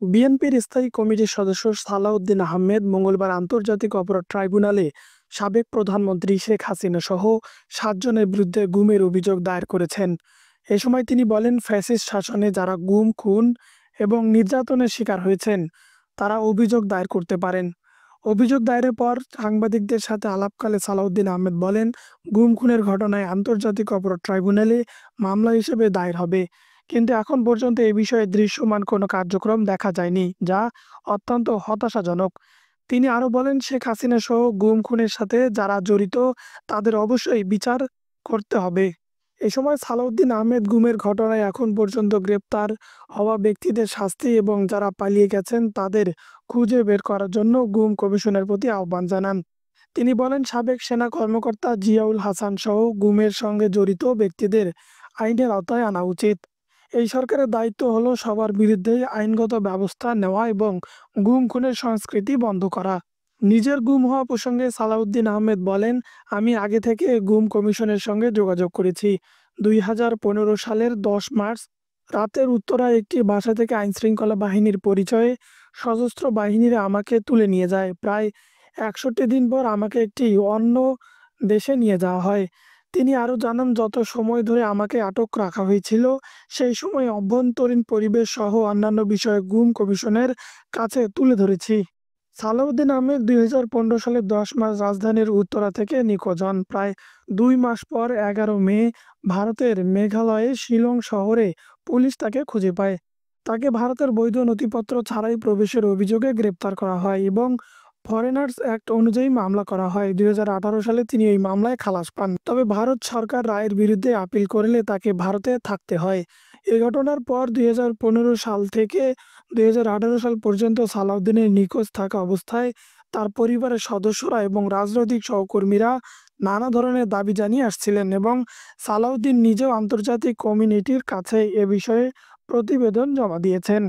বিএনপির স্থায়ী কমিটির সদস্য সালাউদ্দিন আহমেদ মঙ্গলবার আন্তর্জাতিক অপরাধ ট্রাইব্যুনালে সাবেক প্রধানমন্ত্রী শেখ হাসিনা সহ 7 জনের বিরুদ্ধে গুমের অভিযোগ দায়ের করেছেন। এ সময় তিনি বলেন, ফ্যাসিস্ট শাসনে যারা গুম, খুন এবং নির্যাতনের শিকার হয়েছেন তারা অভিযোগ দায়ের করতে পারেন। অভিযোগ দায়েরের পর সাংবাদিকদের সাথে আলাপকালে সালাউদ্দিন আহমেদ বলেন, গুম খুনের ঘটনায় আন্তর্জাতিক অপরাধ ট্রাইব্যুনালে মামলা হিসেবে দায়ের হবে, কিন্তু এখন পর্যন্ত এ বিষয়ে দৃশ্যমান কোনো কার্যক্রম দেখা যায়নি, যা অত্যন্ত হতাশাজনক। তিনি আরও বলেন, শেখ হাসিনা সহ গুম খুনের সাথে যারা জড়িত তাদের অবশ্যই বিচার করতে হবে। এ সময় সালাউদ্দিন আহমেদ গুমের ঘটনায় এখন পর্যন্ত গ্রেপ্তার হওয়া ব্যক্তিদের শাস্তি এবং যারা পালিয়ে গেছেন তাদের খুঁজে বের করার জন্য গুম কমিশনের প্রতি আহ্বান জানান। তিনি বলেন, সাবেক সেনা কর্মকর্তা জিয়াউল হাসান সহ গুমের সঙ্গে জড়িত ব্যক্তিদের আইনের আওতায় আনা উচিত। এই সরকারের দায়িত্ব হলো সবার বিরুদ্ধে আইনগত ব্যবস্থা নেওয়া এবং গুম খুনের সংস্কৃতি বন্ধ করা। নিজের গুম হওয়া প্রসঙ্গে সালাউদ্দিন আহমেদ বলেন, আমি আগে থেকে গুম কমিশনের সঙ্গে যোগাযোগ করেছি। 2015 সালের 10 মার্চ রাতের উত্তরায় একটি বাসা থেকে আইনশৃঙ্খলা বাহিনীর পরিচয়ে সশস্ত্র বাহিনীরা আমাকে তুলে নিয়ে যায়। প্রায় 61 দিন পর আমাকে একটি অন্য দেশে নিয়ে যাওয়া হয়। তিনি আরও জানান, যত সময় ধরে আমাকে আটক রাখা হয়েছিল সেই সময় অভ্যন্তরীণ পরিবেশ সহ অন্যান্য বিষয়ে গুম কমিশনের কাছে তুলে ধরেছি। সালাউদ্দিন আহমেদ 2015 সালের 10 মার্চ রাজধানীর উত্তরা থেকে নিখোঁজ হন। প্রায় 2 মাস পর 11 মে ভারতের মেঘালয়ের শিলং শহরে পুলিশ তাকে খুঁজে পায়। তাকে ভারতের বৈধ নথিপত্র ছাড়াই প্রবেশের অভিযোগে গ্রেপ্তার করা হয় এবং ফরেনার্স অ্যাক্ট অনুযায়ী মামলা করা হয়। 2018 সালে তিনি এই মামলায় খালাস পান। তবে ভারত সরকার রায়ের বিরুদ্ধে আপিল করলে তাকে ভারতে থাকতে হয়। এই ঘটনার পর 2015 সাল থেকে 2018 সাল পর্যন্ত সালাউদ্দিনের নিখোঁজ থাকা অবস্থায় তার পরিবারের সদস্যরা এবং রাজনৈতিক সহকর্মীরা নানা ধরনের দাবি জানিয়ে আসছিলেন এবং সালাউদ্দিন নিজেও আন্তর্জাতিক কমিউনিটির কাছে এ বিষয়ে প্রতিবেদন জমা দিয়েছেন।